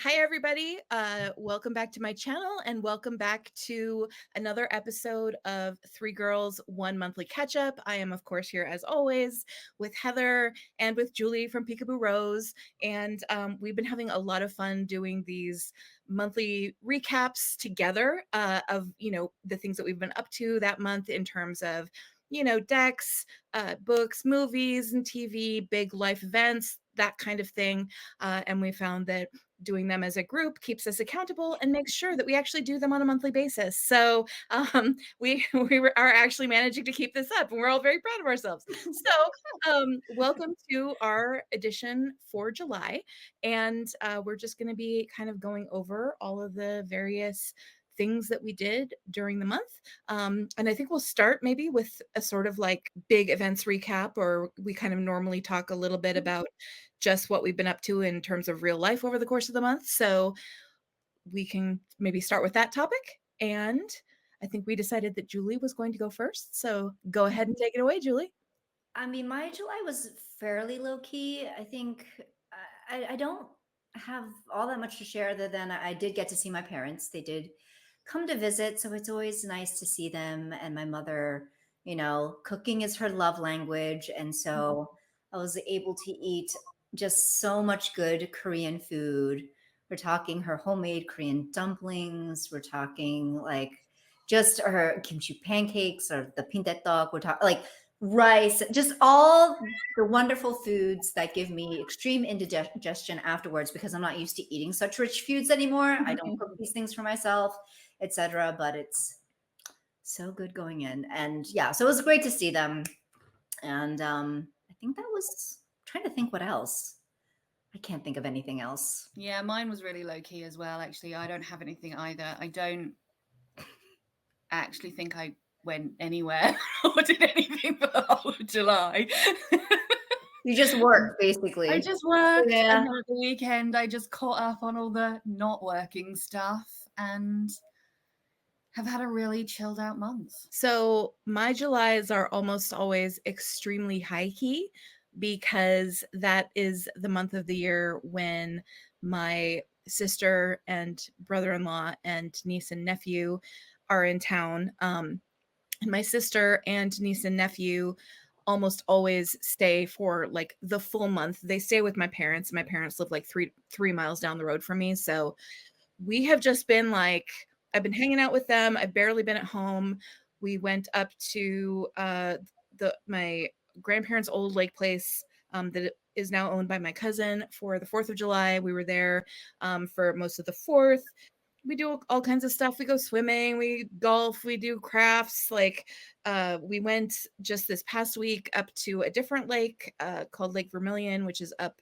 Hi, everybody. Welcome back to my channel and welcome back to another episode of Three Girls, One Monthly Catch Up. I am, of course, here as always with Heather and with Julie from Peekaboo Rose. And we've been having a lot of fun doing these monthly recaps together of, the things that we've been up to that month in terms of, decks, books, movies, and TV, big life events, that kind of thing. And we found that doing them as a group keeps us accountable and makes sure that we actually do them on a monthly basis. So are actually managing to keep this up, and we're all very proud of ourselves. So welcome to our edition for July, and we're just going to be kind of going over all of the various things that we did during the month. And I think we'll start maybe with a sort of like big events recap, or we kind of normally talk a little bit about just what we've been up to in terms of real life over the course of the month. So we can maybe start with that topic. And I think we decided that Julie was going to go first. So go ahead and take it away, Julie. I mean, my July was fairly low key. I think I don't have all that much to share other than I did get to see my parents. They did come to visit, so it's always nice to see them. And my mother, cooking is her love language. And so I was able to eat just so much good Korean food. We're talking her homemade Korean dumplings. We're talking like just her kimchi pancakes or the pindae. We're talking like rice, just all the wonderful foods that give me extreme indigestion afterwards because I'm not used to eating such rich foods anymore. I don't cook these things for myself, etc. But it's so good going in. And yeah, so it was great to see them. And I think that was trying to think what else. I can't think of anything else. Yeah, mine was really low key as well, actually. I don't have anything either. I don't actually think I went anywhere or did anything for the whole of July. You just worked, basically. I just worked, Yeah. and then at the weekend I just caught up on all the not working stuff and have had a really chilled out month. So my Julys are almost always extremely high key because that is the month of the year when my sister and brother-in-law and niece and nephew are in town. And my sister and niece and nephew almost always stay for like the full month. They stay with my parents. My parents live like three miles down the road from me. So we have just been like, I've been hanging out with them. I've barely been at home. We went up to my grandparents' old lake place that is now owned by my cousin for the 4th of July. We were there for most of the 4th. We do all kinds of stuff. We go swimming, we golf, we do crafts. Like we went just this past week up to a different lake called Lake Vermilion, which is up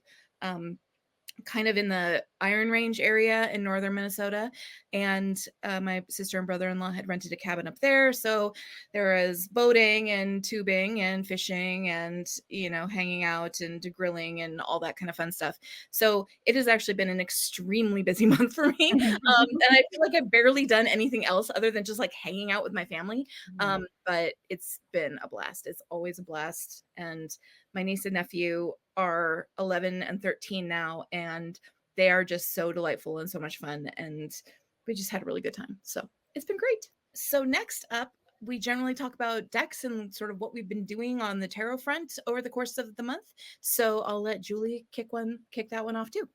kind of in the Iron Range area in northern Minnesota. And my sister and brother-in-law had rented a cabin up there. So there was boating and tubing and fishing and, hanging out and grilling and all that kind of fun stuff. So it has actually been an extremely busy month for me. And I feel like I've barely done anything else other than just like hanging out with my family. But it's been a blast. It's always a blast. And my niece and nephew are 11 and 13 now, and they are just so delightful and so much fun, and we just had a really good time. So it's been great. So next up, we generally talk about decks and sort of what we've been doing on the tarot front over the course of the month. So I'll let Julie kick that one off too.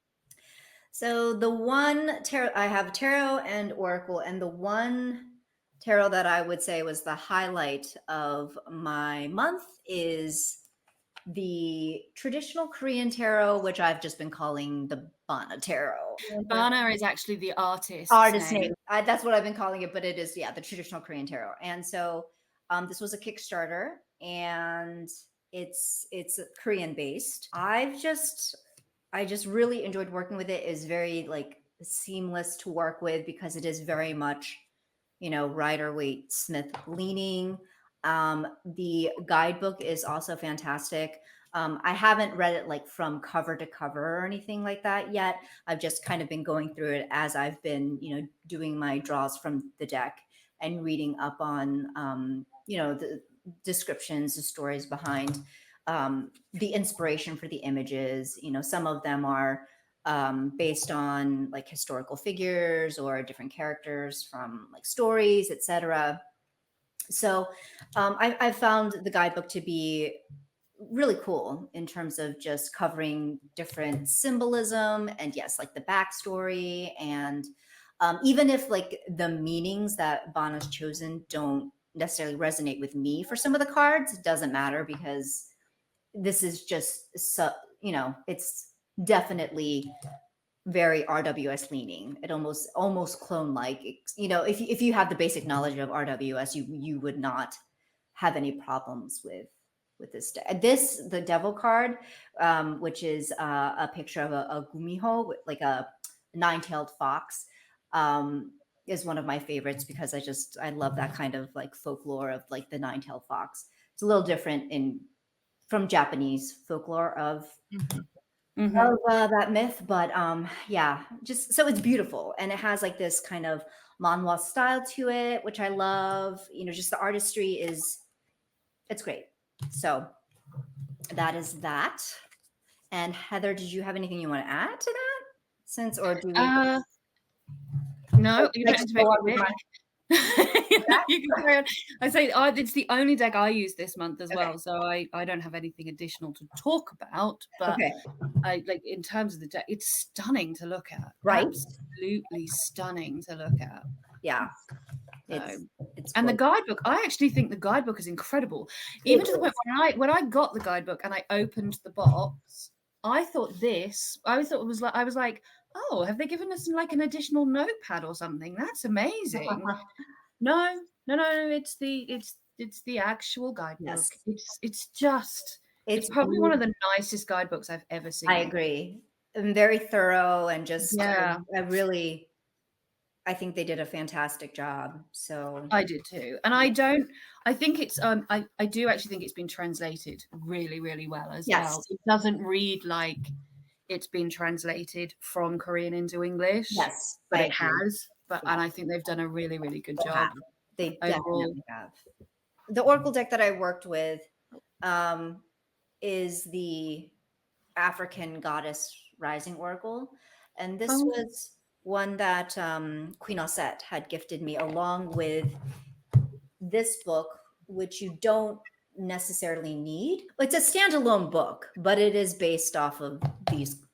So the one tarot, I have tarot and oracle, and the one tarot that I would say was the highlight of my month is the traditional Korean tarot, which I've just been calling the Bana tarot. Bana is actually the artist's name. That's what I've been calling it, but it is, the traditional Korean tarot. And so this was a Kickstarter, and it's Korean based. I just really enjoyed working with it. It's very like seamless to work with because it is very much, Rider-Waite Smith leaning. The guidebook is also fantastic. I haven't read it like from cover to cover or anything like that yet. I've just kind of been going through it as I've been, doing my draws from the deck and reading up on, the descriptions, the stories behind the inspiration for the images. Some of them are based on like historical figures or different characters from like stories, etc. So I found the guidebook to be really cool in terms of just covering different symbolism and yes, like the backstory and even if like the meanings that Bana's chosen don't necessarily resonate with me for some of the cards, it doesn't matter because this is just so it's definitely very RWS leaning. It almost clone like. If you have the basic knowledge of RWS, you would not have any problems with this the devil card, which is a picture of a gumiho, like a nine-tailed fox, is one of my favorites because I love that kind of like folklore of like the nine-tailed fox. It's a little different from Japanese folklore of that myth, but yeah, just so it's beautiful and it has like this kind of manhwa style to it, which I love. Just the artistry it's great. So that is that. And Heather, did you have anything you want to add to that? Or do we No, you don't have to make it big. You can carry on. I say it's the only deck I use this month as well, so I don't have anything additional to talk about. But I like in terms of the deck, it's stunning to look at. Right? Absolutely stunning to look at. Yeah. It's and the guidebook, I actually think the guidebook is incredible. Even to the point when I got the guidebook and I opened the box, I thought it was like, I was like, oh, have they given us like an additional notepad or something? That's amazing. No, it's the actual guidebook. Yes. It's probably one of the nicest guidebooks I've ever seen. I agree. And very thorough and just I think they did a fantastic job. So I did too. And I think it's I do actually think it's been translated really, really well as well. It doesn't read like it's been translated from Korean into English. Yes. But it has. And I think they've done a really, really good job. They definitely have. The Oracle deck that I worked with is the African Goddess Rising Oracle. And this was one that Queen Osset had gifted me along with this book, which you don't necessarily need. It's a standalone book, but it is based off of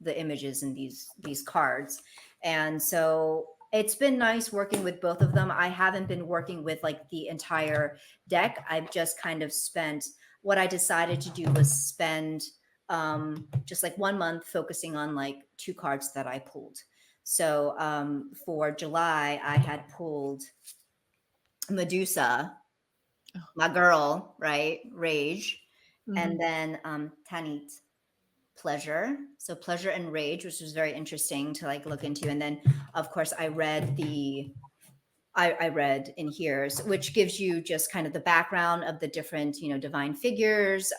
the images in these cards. And so it's been nice working with both of them. I haven't been working with like the entire deck. I've just kind of what I decided to do was spend just like 1 month focusing on like 2 cards that I pulled. So for July, I had pulled Medusa, my girl, right? Rage. And then Tanit, Pleasure. So Pleasure and Rage, which was very interesting to like look into. And then of course I read I read in here, which gives you just kind of the background of the different, divine figures,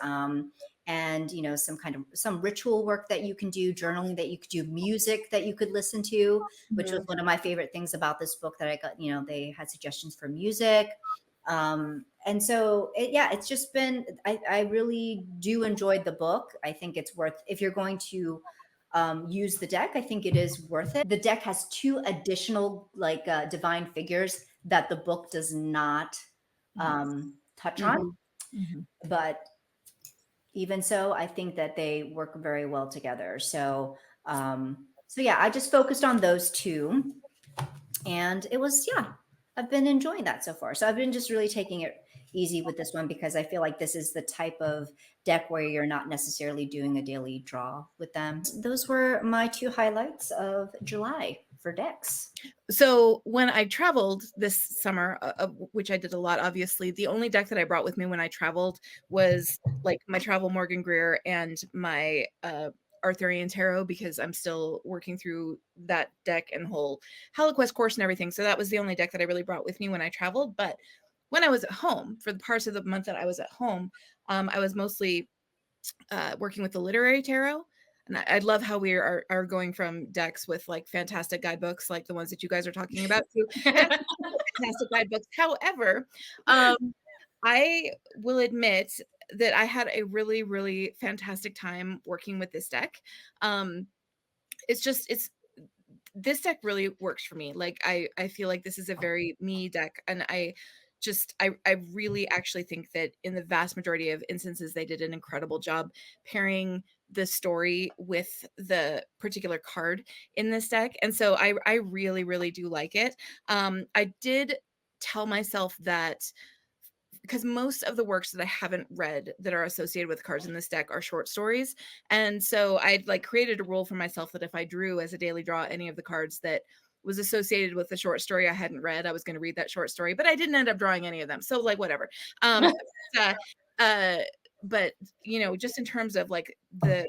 and some ritual work that you can do, journaling that you could do, music that you could listen to, which was one of my favorite things about this book that I got. They had suggestions for music, and so it's just been. I really do enjoy the book. I think it's worth, if you're going to use the deck, I think it is worth it. The deck has 2 additional like divine figures that the book does not touch on, but even so, I think that they work very well together. So I just focused on those 2, and it was I've been enjoying that so far. So I've been just really taking it easy with this one because I feel like this is the type of deck where you're not necessarily doing a daily draw with them. Those were my 2 highlights of July for decks. So when I traveled this summer, which I did a lot, obviously, the only deck that I brought with me when I traveled was like my travel Morgan Greer and my Arthurian Tarot, because I'm still working through that deck and whole HoloQuest course and everything. So that was the only deck that I really brought with me when I traveled. But when I was at home, for the parts of the month that I was at home, I was mostly working with the literary tarot. And I love how we are going from decks with like fantastic guidebooks, like the ones that you guys are talking about, to fantastic guidebooks. However, I will admit that I had a really, really fantastic time working with this deck. it's this deck really works for me. Like I feel like this is a very me deck, and I really actually think that in the vast majority of instances they did an incredible job pairing the story with the particular card in this deck. And so I really, really do like it. I did tell myself that because most of the works that I haven't read that are associated with cards in this deck are short stories. And so I'd like created a rule for myself that if I drew as a daily draw any of the cards that was associated with the short story I hadn't read, I was going to read that short story, but I didn't end up drawing any of them. So like whatever. Uh, uh, but just in terms of like the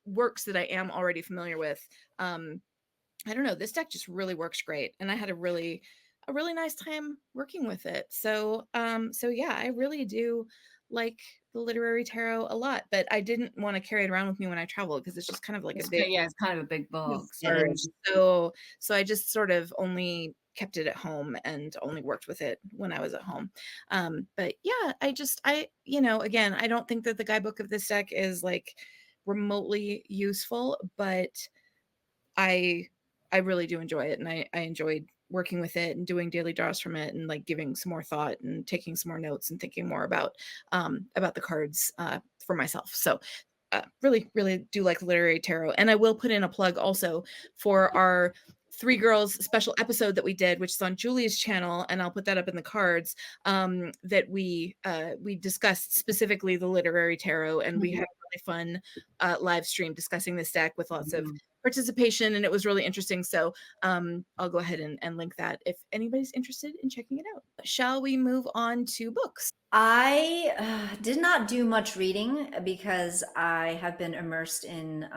works that I am already familiar with, I don't know, this deck just really works great, and I had a really nice time working with it. So so yeah, I really do like the literary tarot a lot, but I didn't want to carry it around with me when I travel because it's just kind of like a big, it's kind of a big box. It is. so I just sort of only kept it at home and only worked with it when I was at home. But yeah, again, I don't think that the guidebook of this deck is like remotely useful, but I really do enjoy it, and I enjoyed working with it and doing daily draws from it and like giving some more thought and taking some more notes and thinking more about the cards for myself. So really, really do like literary tarot. And I will put in a plug also for our Three Girls special episode that we did, which is on Julie's channel, and I'll put that up in the cards, that we discussed specifically the literary tarot, and we had a really fun live stream discussing this deck with lots of participation, and it was really interesting. So I'll go ahead and link that if anybody's interested in checking it out. Shall we move on to books? I did not do much reading because I have been immersed in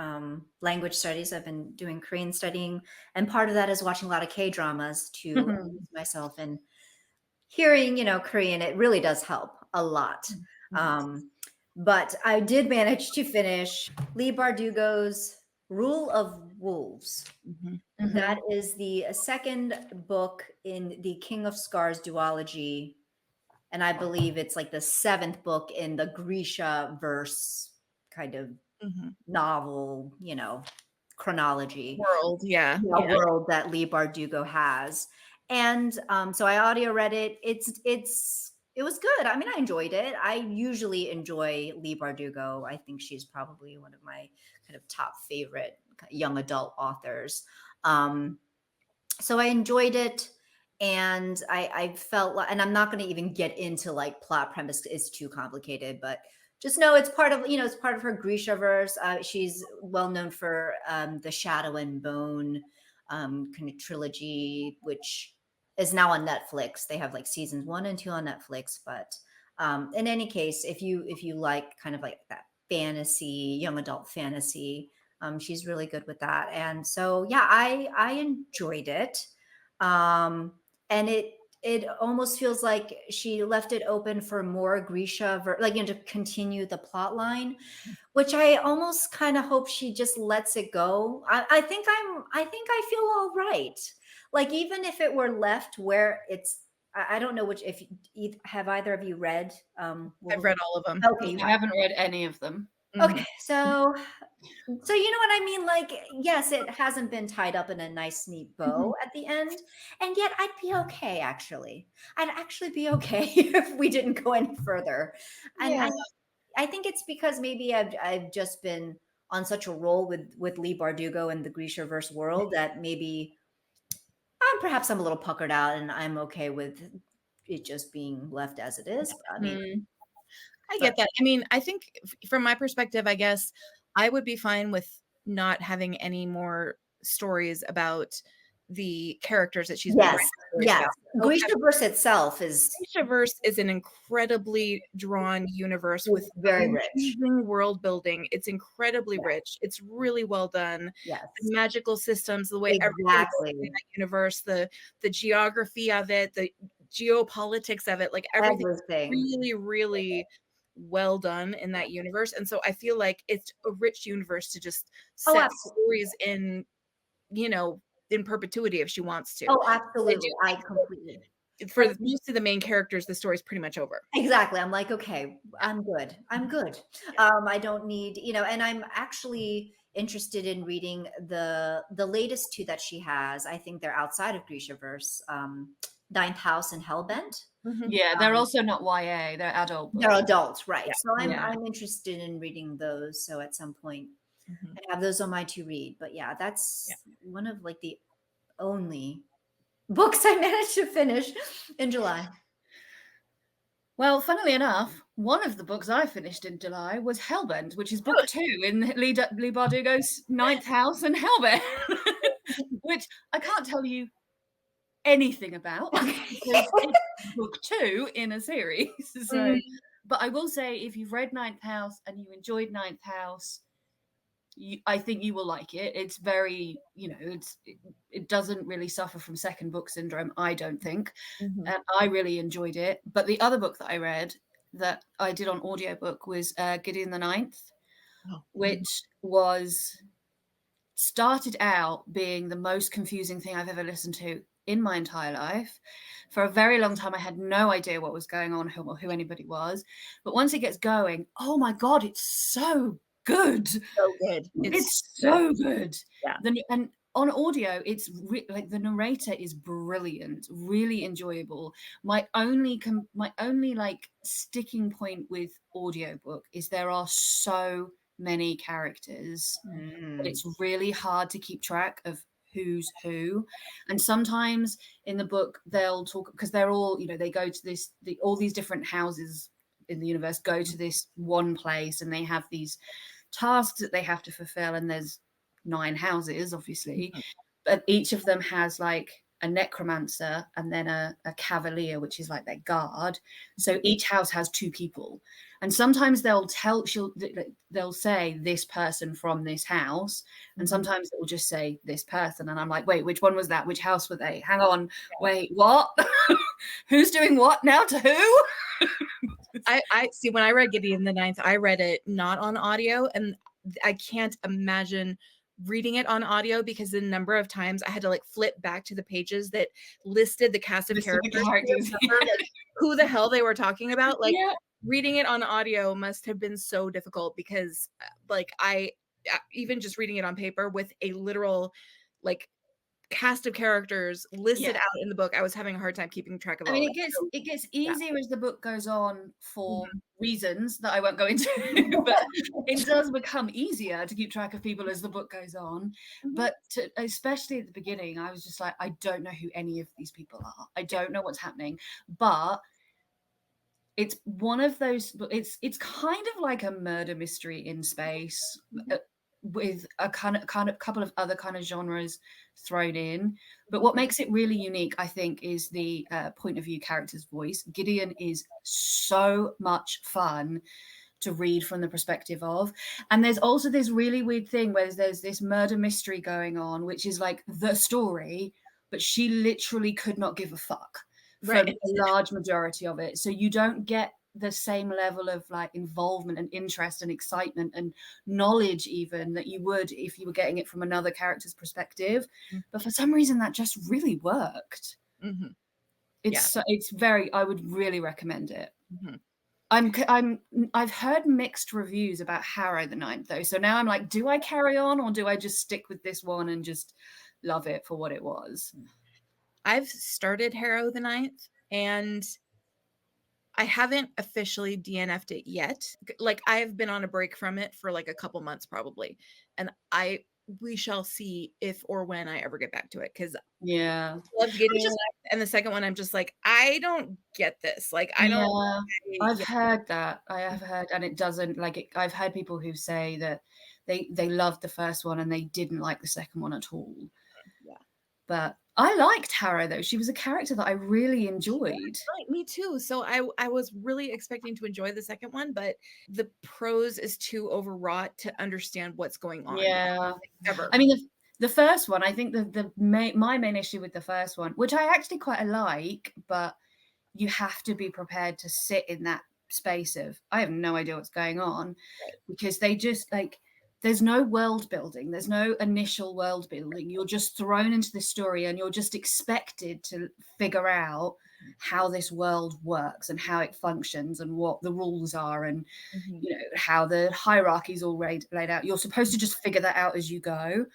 language studies. I've been doing Korean studying, and part of that is watching a lot of K-dramas to immerse myself in hearing, Korean. It really does help a lot. But I did manage to finish Lee Bardugo's Rule of Wolves. That is the second book in the King of Scars duology. And I believe it's like the seventh book in the Grisha verse kind of novel, chronology World, world that Lee Bardugo has. And so I audio read it. It was good. I mean, I enjoyed it. I usually enjoy Lee Bardugo. I think she's probably one of my kind of top favorite young adult authors. So I enjoyed it. And I felt like, and I'm not going to even get into like plot premise, it's too complicated, but just know it's part of, it's part of her Grisha verse. She's well known for the Shadow and Bone kind of trilogy, which is now on Netflix. They have like seasons 1 and 2 on Netflix. But in any case, if you like kind of like that fantasy, young adult fantasy, she's really good with that. And so, yeah, I enjoyed it. And it almost feels like she left it open for more Grisha, to continue the plot line, which I almost kind of hope she just lets it go. I think I feel all right. Like, even if it were left where it's, I don't know have either of you read? I've read all of them. Okay, I haven't read any of them. Okay, so you know what I mean? Like, yes, it hasn't been tied up in a nice, neat bow at the end. And yet I'd be okay, actually. I'd actually be okay if we didn't go any further. And I think it's because maybe I've just been on such a roll with Lee Bardugo and the Grishaverse world that maybe perhaps I'm a little puckered out and I'm okay with it just being left as it is. I mean, I get that. I mean, I think from my perspective, I guess I would be fine with not having any more stories about the characters that she's been writing. Grishaverse itself is Grishaverse is an incredibly drawn universe with very rich world building. It's incredibly rich. It's really well done. Yes, the magical systems, the way everything in that universe, the geography of it, the geopolitics of it, like everything. Really, really well done in that universe. And so I feel like it's a rich universe to just set stories in, in perpetuity if she wants to. Oh, absolutely. I completely. For most of the main characters, the story's pretty much over. Exactly. I'm like, okay, I'm good. I don't need, and I'm actually interested in reading the latest two that she has. I think they're outside of Grishaverse, Ninth House and Hellbent. Yeah, they're also not YA, they're adult books. They're adults, right? Yeah. So I'm interested in reading those. So at some point, I have those on my to read. But yeah, that's one of like the only books I managed to finish in July. Well, funnily enough, one of the books I finished in July was Hellbent, which is book 2 in Lee Bardugo's Ninth House and Hellbent, which I can't tell you anything about because it's book 2 in a series. So, but I will say, if you've read Ninth House and you enjoyed Ninth House, I think you will like it. It's very, it doesn't really suffer from second book syndrome, I don't think. And I really enjoyed it. But the other book that I read that I did on audiobook was Gideon the Ninth, which started out being the most confusing thing I've ever listened to in my entire life. For a very long time, I had no idea what was going on, who anybody was. But once it gets going, oh my God, it's so good. So good. It's so good. Yeah. And on audio, it's like the narrator is brilliant, really enjoyable. My only like sticking point with audiobook is there are so many characters that it's really hard to keep track of who's who. And sometimes in the book they'll talk, because they're all, they go to all these different houses in the universe go to this one place, and they have these tasks that they have to fulfill, and there's 9 houses obviously, but each of them has like a necromancer and then a cavalier, which is like their guard. So each house has 2 people, and sometimes they'll say this person from this house, and sometimes it will just say this person, and I'm like, wait, which one was that? Which house were they? Hang on, wait, what? Who's doing what now to who? I see, when I read Gideon the Ninth, I read it not on audio, and I can't imagine reading it on audio because the number of times I had to like flip back to the pages that listed the cast of characters. Like, who the hell they were talking about. Like reading it on audio must have been so difficult because like I even just reading it on paper with a literal like cast of characters listed out in the book, I was having a hard time keeping track of all. I mean, it gets easier as the book goes on for reasons that I won't go into, but it does become easier to keep track of people as the book goes on. But especially at the beginning, I was just like, I don't know who any of these people are. I don't know what's happening. But it's one of those. It's kind of like a murder mystery in space. With a kind of couple of other kind of genres thrown in. But what makes it really unique, I think, is the point of view character's voice. Gideon is so much fun to read from the perspective of. And there's also this really weird thing where there's this murder mystery going on, which is like the story, but she literally could not give a fuck for a large majority of it. So you don't get the same level of like involvement and interest and excitement and knowledge even that you would if you were getting it from another character's perspective. But for some reason that just really worked. It's very, I would really recommend it. I've heard mixed reviews about Harrow the Ninth though, so now I'm like, do I carry on or do I just stick with this one and just love it for what it was? I've started Harrow the Ninth and I haven't officially DNF'd it yet. Like I've been on a break from it for like a couple months probably. And we shall see if or when I ever get back to it. Cause I love getting and the second one, I'm just like, I don't get this. Like I don't I've heard that. I have heard, and it doesn't like it. I've heard people who say that they loved the first one and they didn't like the second one at all. But I liked Harrow though. She was a character that I really enjoyed. Right, me too. So I was really expecting to enjoy the second one, but the prose is too overwrought to understand what's going on. Ever. I mean, the first one, I think my main issue with the first one, which I actually quite like, but you have to be prepared to sit in that space of I have no idea what's going on, because they just like. There's no world building. There's no initial world building. You're just thrown into the story and you're just expected to figure out how this world works and how it functions and what the rules are and how the hierarchy is all laid out. You're supposed to just figure that out as you go.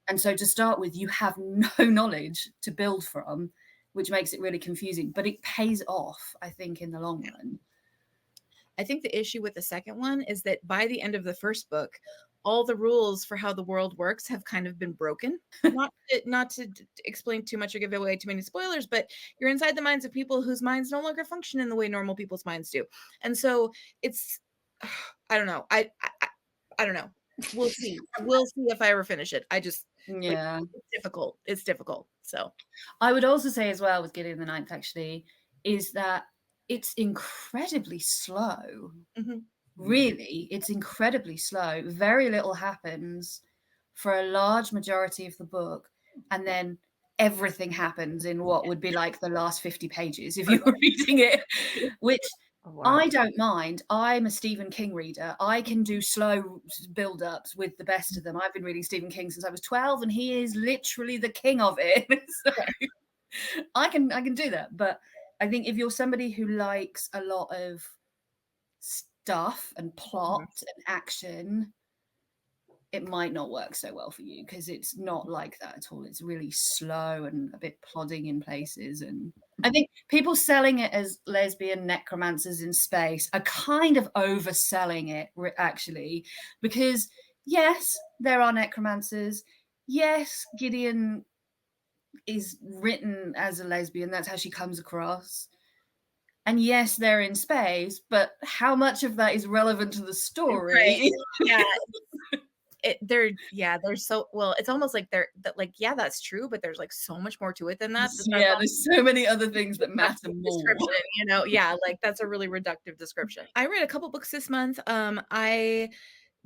And so to start with, you have no knowledge to build from, which makes it really confusing, but it pays off, I think, in the long run. I think the issue with the second one is that by the end of the first book, all the rules for how the world works have kind of been broken. Not to explain too much or give away too many spoilers, but you're inside the minds of people whose minds no longer function in the way normal people's minds do. And so it's, I don't know. I don't know. We'll see. We'll see if I ever finish it. I just, it's difficult. It's difficult. So I would also say as well with Gideon the Ninth, actually, is that it's incredibly slow. Really, it's incredibly slow. Very little happens for a large majority of the book, and then everything happens in what would be like the last 50 pages if you were reading it, which I don't mind. I'm a Stephen King reader. I can do slow build-ups with the best of them. I've been reading Stephen King since I was 12, and he is literally the king of it. So I can do that. But I think if you're somebody who likes a lot of stuff and plot and action, it might not work so well for you because it's not like that at all. It's really slow and a bit plodding in places. And I think people selling it as lesbian necromancers in space are kind of overselling it, actually, because yes, there are necromancers. Yes, Gideon is written as a lesbian. That's how she comes across. And yes, they're in space, but how much of that is relevant to the story? Right. Yeah. They're so, well, it's almost like that's true, but there's like so much more to it than that. There's so many other things that matter more. Like that's a really reductive description. I read a couple books this month.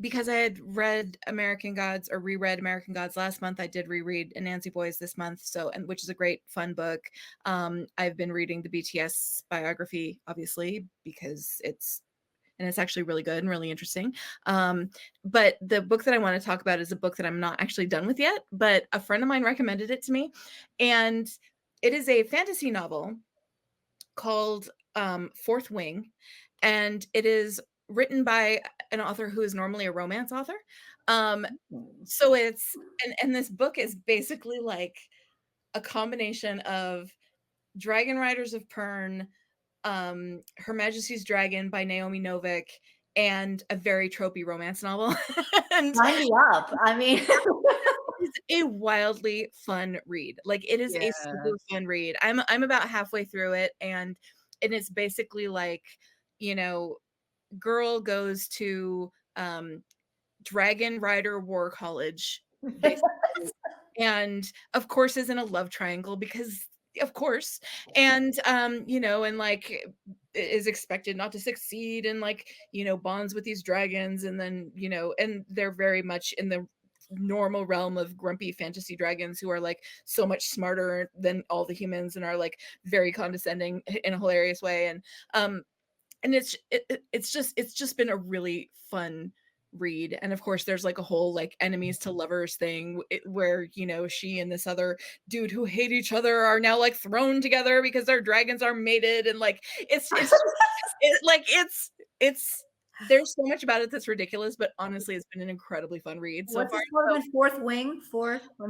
Because I had read American Gods or reread American Gods last month, I did reread Anansi Boys this month. So, which is a great fun book. I've been reading the BTS biography, obviously, because it's actually really good and really interesting. But the book that I want to talk about is a book that I'm not actually done with yet, but a friend of mine recommended it to me. And it is a fantasy novel called Fourth Wing. And it is written by an author who is normally a romance author. So it's, and this book is basically like a combination of Dragon Riders of Pern, Her Majesty's Dragon by Naomi Novik, and a very tropey romance novel. And sign me up. I mean, it's a wildly fun read. Like it is a super fun read. I'm about halfway through it, and it's basically like, girl goes to Dragon Rider War College, and of course is in a love triangle because of course, and and like is expected not to succeed, and like bonds with these dragons, and then and they're very much in the normal realm of grumpy fantasy dragons who are like so much smarter than all the humans and are like very condescending in a hilarious way, and it's just been a really fun read. And of course there's like a whole like enemies to lovers thing where she and this other dude who hate each other are now like thrown together because their dragons are mated, and like it's there's so much about it that's ridiculous, but honestly it's been an incredibly fun read so far. Fourth Wing?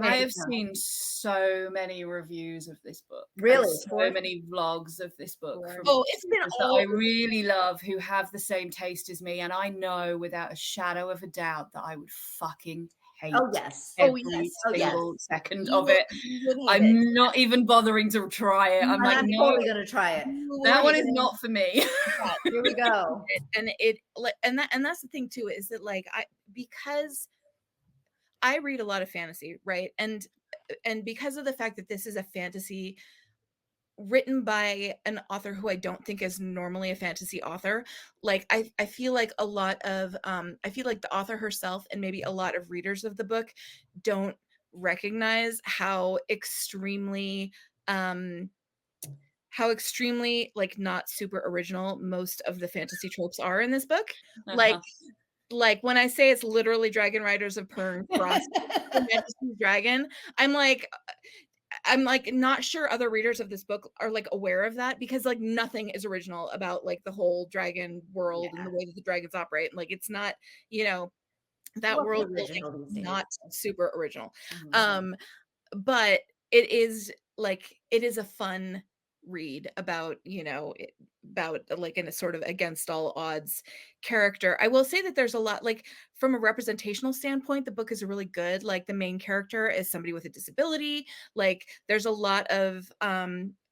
I have seen so many reviews of this book. Really? So many vlogs of this book. It's been that I really love, who have the same taste as me, and I know without a shadow of a doubt that I would fucking hate every single second of it. I'm not even bothering to try it. I'm like, no, totally gonna try it. That one is not for me. Here we go. And that's the thing too, is that like because I read a lot of fantasy, right? And because of the fact that this is a fantasy written by an author who I don't think is normally a fantasy author, like I feel like a lot of I feel like the author herself and maybe a lot of readers of the book don't recognize how extremely like not super original most of the fantasy tropes are in this book. Like when I say it's literally Dragon Riders of Pern crossed Her Majesty's Dragon, I'm like, I'm like not sure other readers of this book are like aware of that, because like nothing is original about like the whole dragon world and Yeah. the way that the dragons operate. Like it's not, you know, that What's world building original these is days? not super original. Mhm. Um, but it is like it is a fun read about, you know, about like in a sort of against all odds character. I will say that there's a lot, like from a representational standpoint, the book is really good. Like the main character is somebody with a disability. Like there's a lot of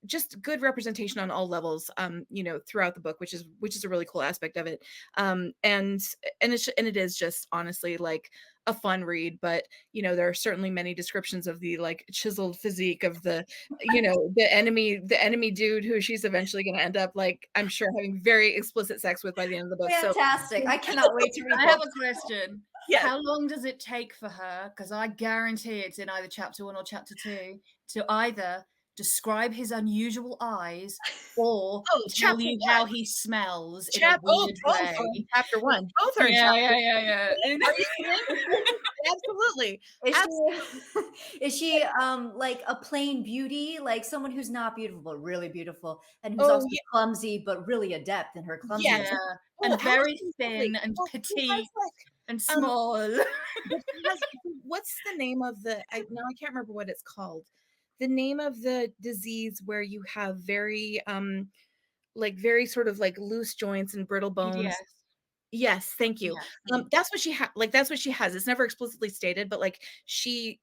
just good representation on all levels, you know, throughout the book, which is a really cool aspect of it. And it is just honestly like a fun read. But you know, there are certainly many descriptions of the like chiseled physique of the, you know, the enemy dude who she's eventually going to end up like, I'm sure, having very explicit sex with by the end of the book. So Fantastic. I cannot wait to read I have books. a question. yes. How long does it take for her, because I guarantee it's in either chapter 1 or chapter 2, to either describe his unusual eyes or Oh, tell chapter you how he smells in a oh, weird both are way? in chapter 1. Both are in Yeah, chapter yeah. Are you kidding? Absolutely. Is Absolutely. she is she like a plain beauty, like someone who's not beautiful but really beautiful, and who's Oh, also clumsy but really adept in her clumsiness? yes. Yeah, Oh, and very absolutely. thin and Well, she has petite and like, small. but she has, what's the name of the, I can't remember what it's called. The name of the disease where you have very, like very sort of like loose joints and brittle bones. PDS. Yes, thank you. Yeah. That's what that's what she has. It's never explicitly stated, but like she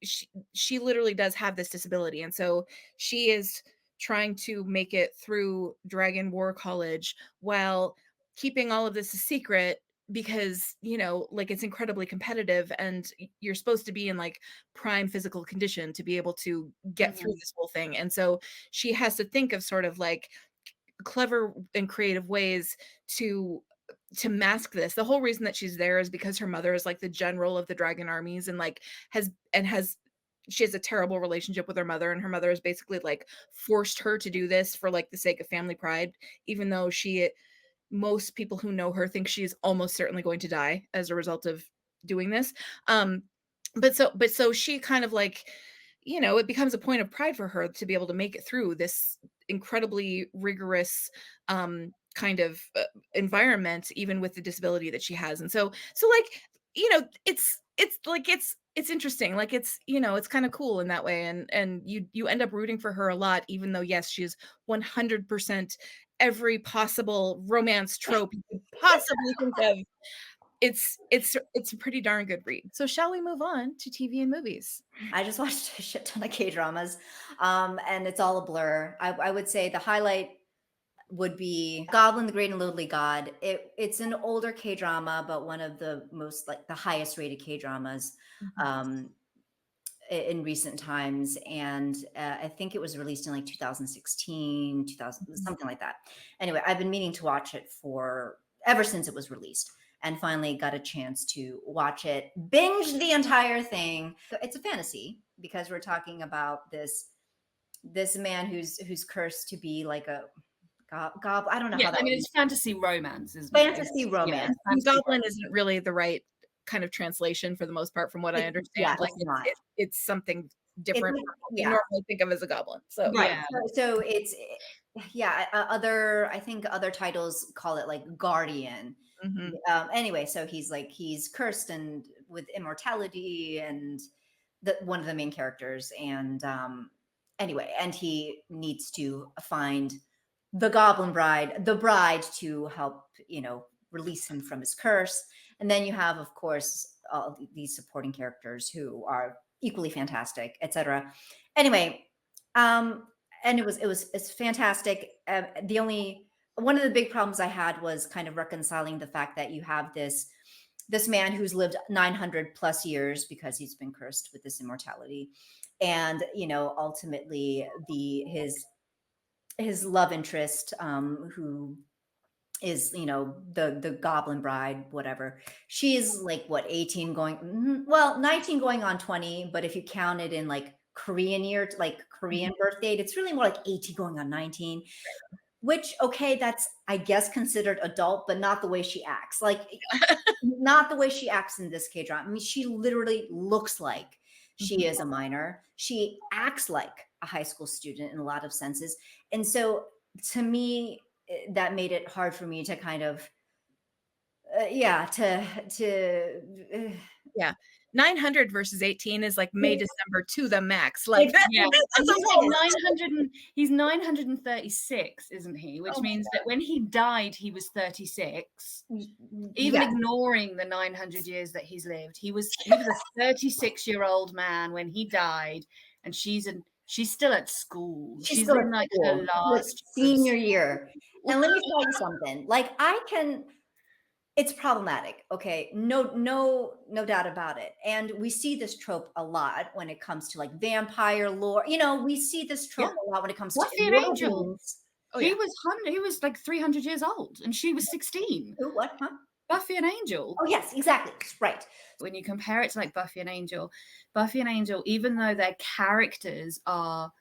literally does have this disability. And so she is trying to make it through Dragon War College while keeping all of this a secret, because, you know, like it's incredibly competitive and you're supposed to be in like prime physical condition to be able to get through Mhm. this whole thing. And so she has to think of sort of like clever and creative ways to mask this. The whole reason that she's there is because her mother is like the general of the dragon armies, and like has she has a terrible relationship with her mother, and her mother has basically like forced her to do this for like the sake of family pride, even though most people who know her think she's almost certainly going to die as a result of doing this. Um, but so she kind of like, you know, it becomes a point of pride for her to be able to make it through this incredibly rigorous kind of environment, even with the disability that she has. And so like, you know, it's like it's interesting, like it's, you know, it's kind of cool in that way. And you end up rooting for her a lot, even though yes, she's 100% every possible romance trope you could possibly think of. It's a pretty darn good read. So shall we move on to TV and movies? I just watched a shit ton of K dramas, and it's all a blur. I would say the highlight would be Goblin, the Great and Lowly God. It's an older K drama, but one of the most like the highest rated K dramas Mhm. um, in recent times. And I think it was released in like 2016, 2000, Mhm. something like that. Anyway, I've been meaning to watch it for ever since it was released, and finally got a chance to watch it, binge the entire thing. It's a fantasy because we're talking about this man who's cursed to be like a gob. I don't know Yeah, how that I mean, would it's fantasy romance, isn't it? fantasy Yeah, romance. And fantasy Goblin romance. isn't really the right kind of translation for the most part, from what I Yeah, understand. Like it's not. it's something It's different like, from what we yeah, normally think of as a goblin. So right. Yeah. So it's yeah. Other I think other titles call it like guardian. mhm. Anyway, so he's cursed and with immortality, and one of the main characters, and anyway, and he needs to find the Goblin Bride, the bride, to help, release him from his curse. And then you have, of course, all these supporting characters who are equally fantastic, etc. Anyway, um, and it's fantastic. The only one of the big problems I had was kind of reconciling the fact that you have this man who's lived 900 plus years because he's been cursed with this immortality, and ultimately his love interest, who is the Goblin Bride, whatever. She's like what, 18 going, well, 19 going on 20, but if you count it in like Korean year, like Korean birth date, it's really more like 18 going on 19. Which, okay, that's, I guess, considered adult, but not the way she acts. Like, not the way she acts in this K drama. I mean, she literally looks like She is a minor. She acts like a high school student in a lot of senses. And so to me, that made it hard for me to kind of, yeah, to, Yeah. 900 versus 18 is like May, December to the max. Like It's- that, Yeah, that's and a he's lot. like 900. He's 936, isn't he? Which Oh my means that when he died, he was 36. Even yeah. ignoring the 900 years that he's lived, he was a 36-year-old man when he died, and she's still at school. She's still in at like school. her Like, last senior year. And let me tell you something. Like it's problematic. Okay. No doubt about it. And we see this trope a lot when it comes to like vampire lore. You know, we see this trope a lot when it comes to Buffy and Lord of Angel. the Rings. Oh, He yeah. was like 300 years old, and she was 16. Who? What? Huh? Buffy and Angel. Oh, yes, exactly. Right. When you compare it to like Buffy and Angel, even though their characters are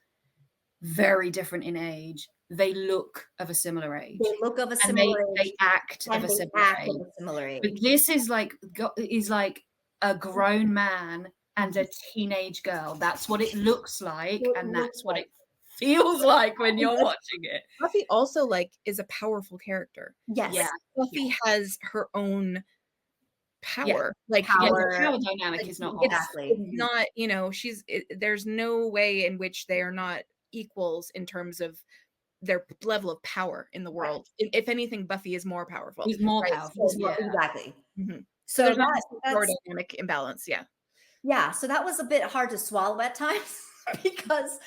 very different in age, they look of a similar age. They look of a And similar age. they act of a similar age. But this is like a grown man and a teenage girl. That's what it looks like, and that's what it feels like when you're watching it. Buffy also like is a powerful character. Yes. Like, Buffy has her own power. Like Power. The power dynamic is not off. Exactly. It's not, you know, there's no way in which they are not equals in terms of their level of power in the world. If anything, Buffy is more powerful. He's more powerful. Yeah. Exactly. Mhm. So there's that's power dynamic imbalance. Yeah. Yeah, so that was a bit hard to swallow at times because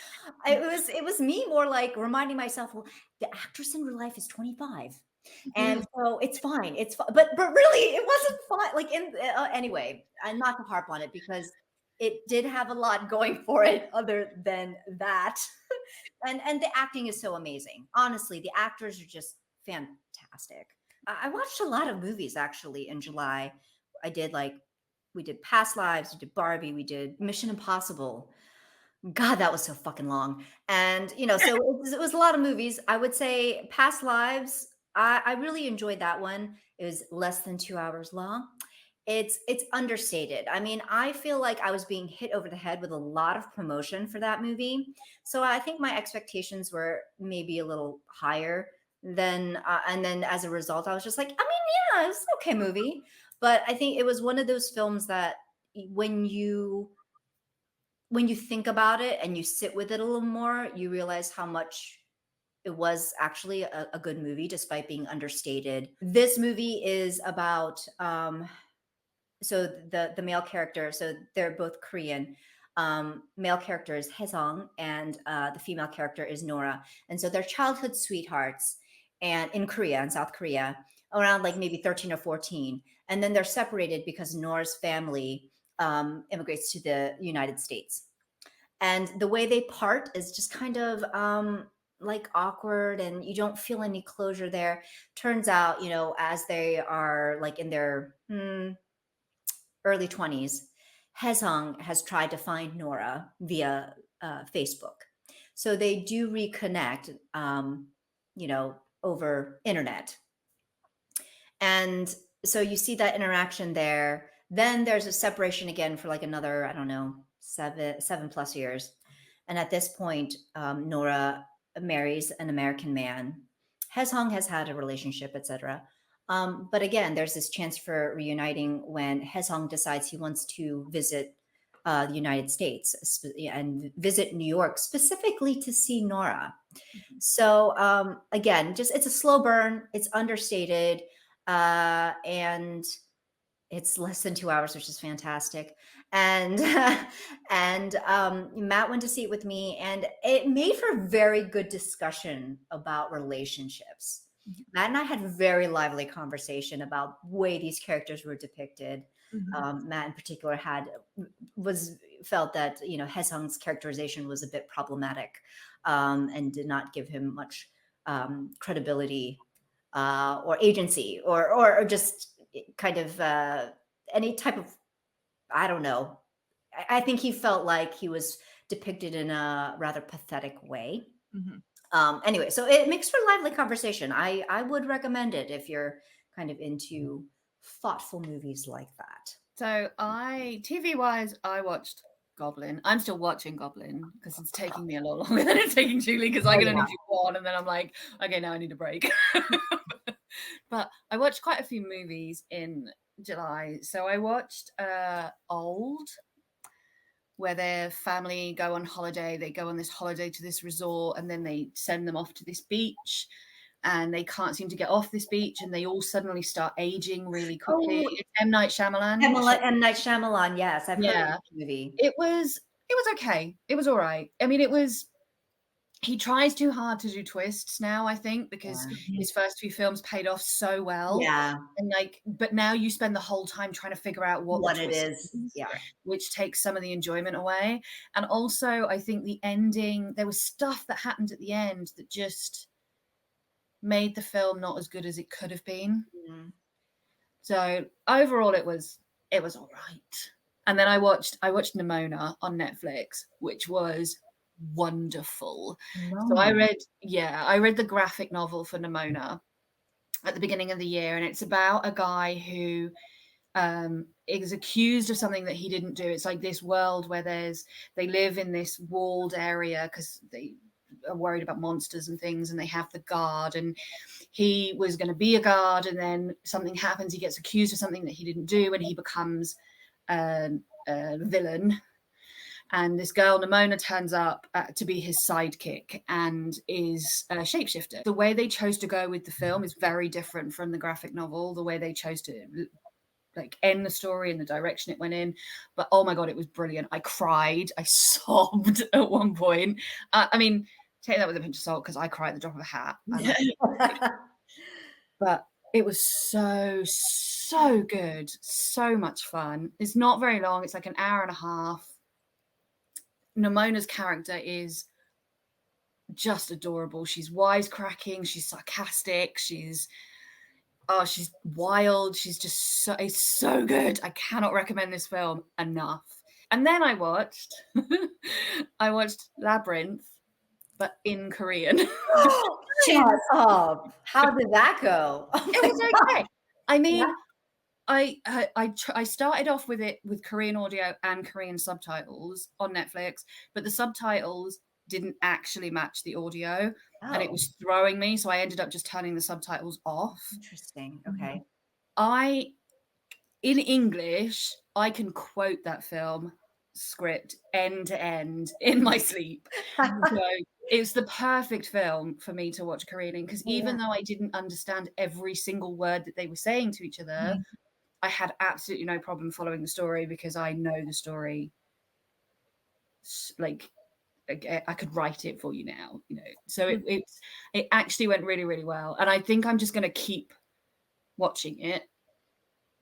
it was me more like reminding myself, well, the actress in real life is 25. And so it's fine. It's fine. But really it wasn't fine. Like anyway, and not to harp on it because it did have a lot going for it other than that. and the acting is so amazing. Honestly, the actors are just fantastic. I watched a lot of movies actually in July. We did Past Lives, we did Barbie, we did Mission Impossible. God, that was so fucking long. And, you know, so it was a lot of movies. I would say Past Lives, I really enjoyed that one. It was less than 2 hours long. It's understated. I mean, I feel like I was being hit over the head with a lot of promotion for that movie. So I think my expectations were maybe a little higher than, and then as a result, I was just like, I mean, yeah, it's an okay movie. But I think it was one of those films that when you think about it and you sit with it a little more, you realize how much it was actually a good movie, despite being understated. This movie is about so the male character, so they're both Korean. Male character is Haesung, and the female character is Nora, and so they're childhood sweethearts, and in Korea, in South Korea, around like maybe 13 or 14, and then they're separated because Nora's family immigrates to the United States, and the way they part is just kind of like awkward, and you don't feel any closure there. Turns out, you know, as they are like in their early 20s, Haesung has tried to find Nora via Facebook. So they do reconnect, you know, over internet. And so you see that interaction there. Then there's a separation again for like another, I don't know, 7+ years. And at this point, Nora marries an American man. Haesung has had a relationship, etc. But again, there's this chance for reuniting when Haesung decides he wants to visit the United States and visit New York specifically to see Nora. So again, just it's a slow burn. It's understated, and it's less than 2 hours, which is fantastic. And and Matt went to see it with me, and it made for a very good discussion about relationships. Matt and I had a very lively conversation about the way these characters were depicted. Matt in particular felt that, you know, Haesung's characterization was a bit problematic, and did not give him much credibility or agency or just kind of any type of, I don't know. I think he felt like he was depicted in a rather pathetic way. Anyway, so it makes for lively conversation. I would recommend it if you're kind of into thoughtful movies like that. So TV wise, I watched Goblin. I'm still watching Goblin because it's taking me a lot longer than it's taking Julie, because I can only do one and then I'm like, okay, now I need a break. But I watched quite a few movies in July. So I watched Old, where their family go on holiday. They go on this holiday to this resort and then they send them off to this beach. And they can't seem to get off this beach, and they all suddenly start aging really quickly. Oh, It's M. Night Shyamalan. M. Night Shyamalan. Yes, I've heard of the movie. It was okay. It was all right. I mean, he tries too hard to do twists now, I think, because his first few films paid off so well. Yeah. And but now you spend the whole time trying to figure out what it is. Yeah. Which takes some of the enjoyment away. And also, I think the ending, there was stuff that happened at the end that just made the film not as good as it could have been. Mm-hmm. So overall it was all right. And then I watched Nimona on Netflix, which was wonderful. Oh. So I read the graphic novel for Nimona at the beginning of the year, and it's about a guy who is accused of something that he didn't do. It's like this world where they live in this walled area because they are worried about monsters and things, and they have the guard, and he was going to be a guard, and then something happens, he gets accused of something that he didn't do, and he becomes a villain. And this girl Nimona turns up to be his sidekick and is a shapeshifter. The way they chose to go with the film is very different from the graphic novel, the way they chose to end the story and the direction it went in. But oh my God, it was brilliant. I cried. I sobbed at one point. I mean, take that with a pinch of salt, because I cry at the drop of a hat. But it was so good. So much fun. It's not very long. It's like an hour and a half. Nimona's character is just adorable. She's wisecracking. She's sarcastic. She's wild. She's just it's so good. I cannot recommend this film enough. And then I watched Labyrinth, but in Korean. Shut up. How did that go? It was okay. I mean, I started off with it with Korean audio and Korean subtitles on Netflix, but the subtitles didn't actually match the audio, and it was throwing me. So I ended up just turning the subtitles off. Interesting. Okay. In English, I can quote that film script end to end in my sleep. So it's the perfect film for me to watch Korean in, because even though I didn't understand every single word that they were saying to each other, I had absolutely no problem following the story, because I know the story. Like, I could write it for you now, So it actually went really, really well. And I think I'm just going to keep watching it,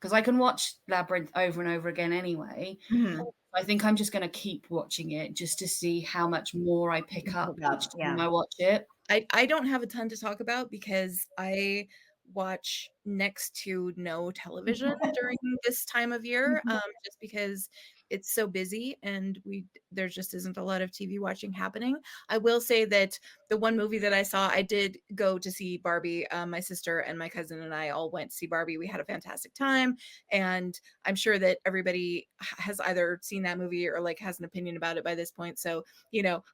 because I can watch Labyrinth over and over again anyway. Mm-hmm. I think I'm just going to keep watching it just to see how much more I pick up each time I watch it. I don't have a ton to talk about, because I watch next to no television during this time of year, just because it's so busy and there just isn't a lot of TV watching happening. I will say that the one movie that I saw, I did go to see Barbie. My sister and my cousin and I all went to see Barbie. We had a fantastic time, and I'm sure that everybody has either seen that movie or has an opinion about it by this point. So,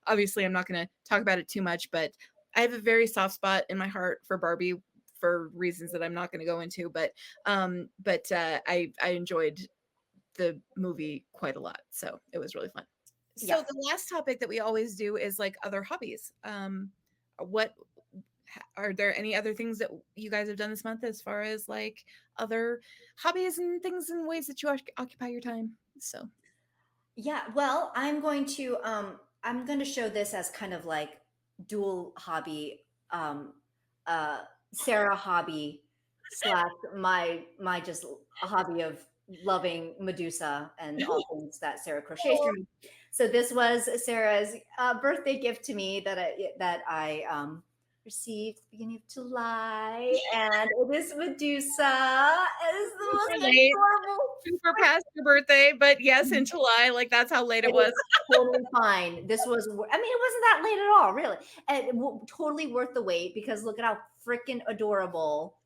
obviously I'm not going to talk about it too much, but I have a very soft spot in my heart for Barbie for reasons that I'm not going to go into, but I enjoyed the movie quite a lot. So it was really fun. So the last topic that we always do is other hobbies. What are there any other things that you guys have done this month as far as other hobbies and things and ways that you occupy your time? So well, I'm going to show this as kind of dual hobby, Sarah hobby / my just a hobby of loving Medusa and all things that Sarah crochets through. So this was Sarah's birthday gift to me that I received at the beginning of July, and it is Medusa. It is the most adorable. Super past your birthday, but yes, in July, that's how late it was. Totally fine. This was, it wasn't that late at all, really, and totally worth the wait, because look at how freaking adorable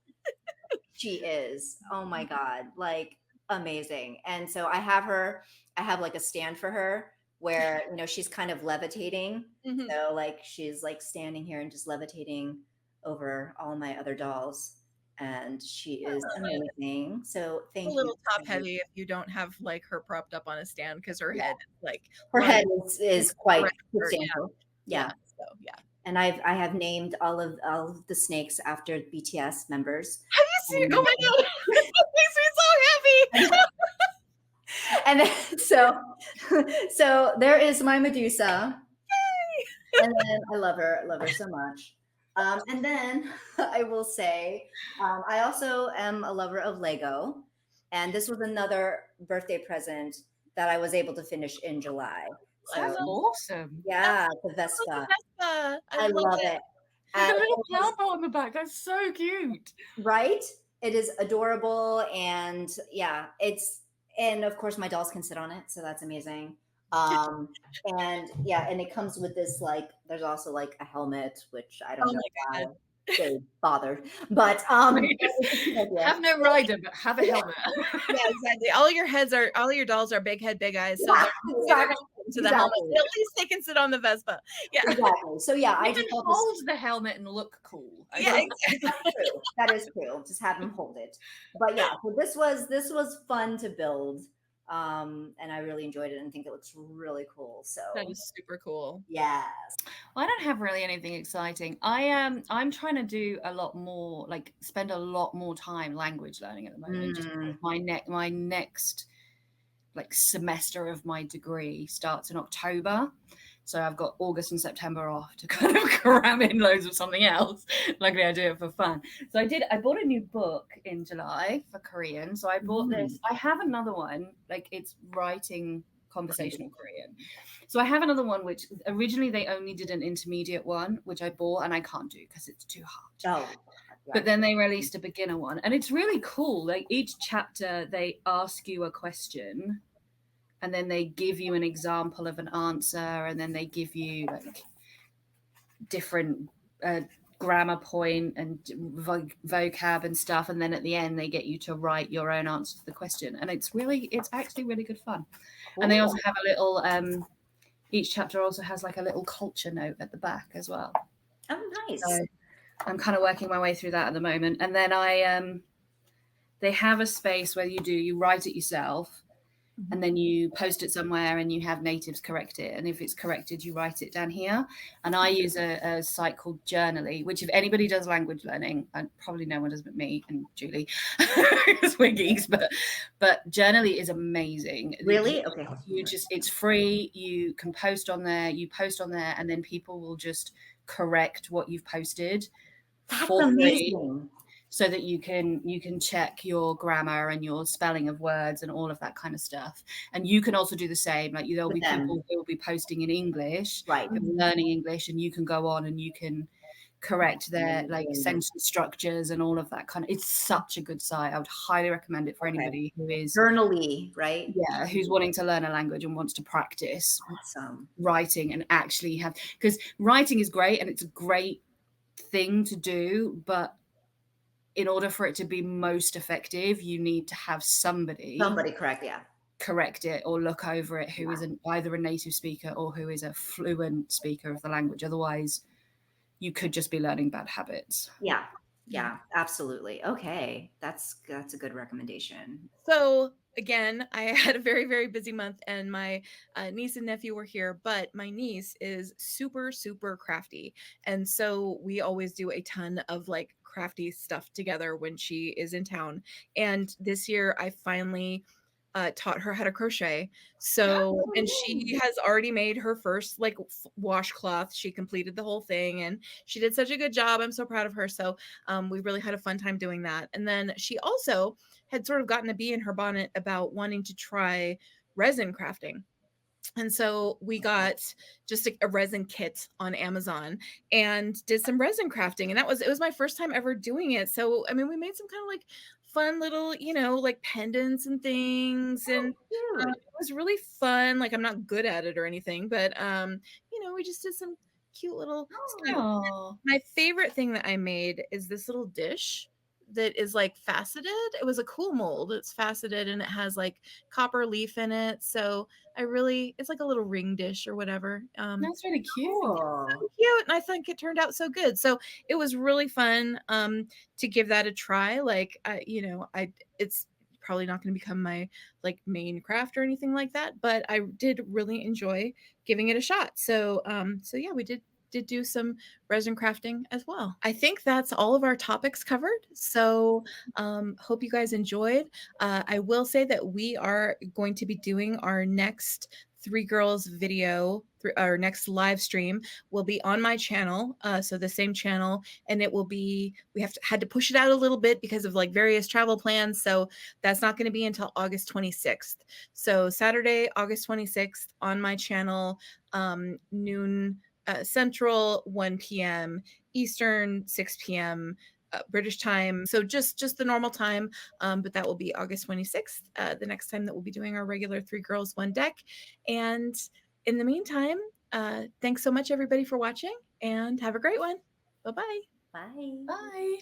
she is. Oh my God, amazing. And so I have a stand for her where, she's kind of levitating. Mhm. So like she's like standing here and just levitating over all my other dolls. And she is amazing. So A thank you. little top heavy if you don't have like her propped up on a stand because her Yeah. head is like Her one of head the is quite around her. substantial. Yeah. So yeah. And I have named all of the snakes after BTS members. Have you seen? Oh my god, it makes me so happy. And then so there is my Medusa. And then I love her so much. And then I will say, I also am a lover of Lego. And this was another birthday present that I was able to finish in July. That's So awesome. yeah, the I Vespa. love the Vespa. I love it. With And a little it was- elbow on the back. That's so cute. right? It is adorable. And yeah, and of course my dolls can sit on it. So that's amazing. And yeah, and it comes with this, like, there's also like a helmet, which I don't Oh know my why god. they bothered, but Have no rider, but have a helmet. Yeah, exactly. All your dolls are big head, big eyes. So Yeah, they're exactly. to the helmet. At least they can sit on the Vespa. Yeah. Exactly. So yeah, I You just can thought this. hold the helmet and look cool. Yeah, exactly. That's true. That is true. Just have them hold it. But yeah, so this was fun to build. And I really enjoyed it and think it looks really cool. So That is super cool. yes. I don't have really anything exciting. I'm trying to do a lot more, like spend a lot more time language learning at the moment. Just my next like semester of my degree starts in October. So I've got August and September off to kind of cram in loads of something else. Luckily I do it for fun. So I bought a new book in July for Korean. So I bought this. I have another one, like it's writing conversational Korean. So I have another one, which originally they only did an intermediate one, which I bought and I can't do because it's too hard. Oh. But then they released a beginner one and it's really cool. Like each chapter, they ask you a question and then they give you an example of an answer and then they give you like different grammar point and vocab and stuff. And then at the end, they get you to write your own answer to the question. And it's actually really good fun. Cool. And they also have a little, each chapter also has like a little culture note at the back as well. Oh, nice. So I'm kind of working my way through that at the moment. And then they have a space where you write it yourself and then you post it somewhere and you have natives correct it. And if it's corrected, you write it down here. And I use a site called Journaly, which if anybody does language learning, and probably no one does but me and Julie, because we're geeks, but Journaly is amazing. Really? Okay. It's free. You can post on there, and then people will just correct what you've posted. That's amazing. So that you can check your grammar and your spelling of words and all of that kind of stuff. And you can also do the same. Like there'll be people who will be posting in English, right? Learning English, and you can go on and you can correct their like sentence structures and all of that kind of. It's such a good site. I would highly recommend it for anybody who is Journaly, right? Yeah, who's wanting to learn a language and wants to practice writing and actually have, because writing is great and it's a great thing to do, but in order for it to be most effective, you need to have somebody correct it or look over it who is either a native speaker or who is a fluent speaker of the language. Otherwise, you could just be learning bad habits. Yeah, absolutely. Okay, that's a good recommendation. So again, I had a very, very busy month and my niece and nephew were here, but my niece is super, super crafty. And so we always do a ton of like crafty stuff together when she is in town. And this year I finally taught her how to crochet. So, and she has already made her first like washcloth. She completed the whole thing and she did such a good job. I'm so proud of her. So we really had a fun time doing that. And then she also had sort of gotten a bee in her bonnet about wanting to try resin crafting. And so we got just a resin kit on Amazon and did some resin crafting. And it was my first time ever doing it. So, I mean, we made some kind of like fun little, like pendants and things. And it was really fun. Like I'm not good at it or anything, but, we just did some cute little stuff. My favorite thing that I made is this little dish that is like faceted. It was a cool mold. It's faceted and it has like copper leaf in it. So it's like a little ring dish or whatever. That's really cute. Cool. Cute, and I think it turned out so good. So it was really fun to give that a try. Like it's probably not going to become my like main craft or anything like that, but I did really enjoy giving it a shot. So yeah, we did do some resin crafting as well. I think that's all of our topics covered. So hope you guys enjoyed. I will say that we are going to be doing our next Three Girls video, our next live stream will be on my channel. So the same channel, and it will be, had to push it out a little bit because of like various travel plans. So that's not going to be until August 26th. So Saturday, August 26th on my channel, noon Central, 1 p.m. Eastern, 6 p.m. British time. So just the normal time, but that will be August 26th, the next time that we'll be doing our regular Three Girls, One Deck. And in the meantime, thanks so much, everybody, for watching, and have a great one. Bye-bye. Bye. Bye.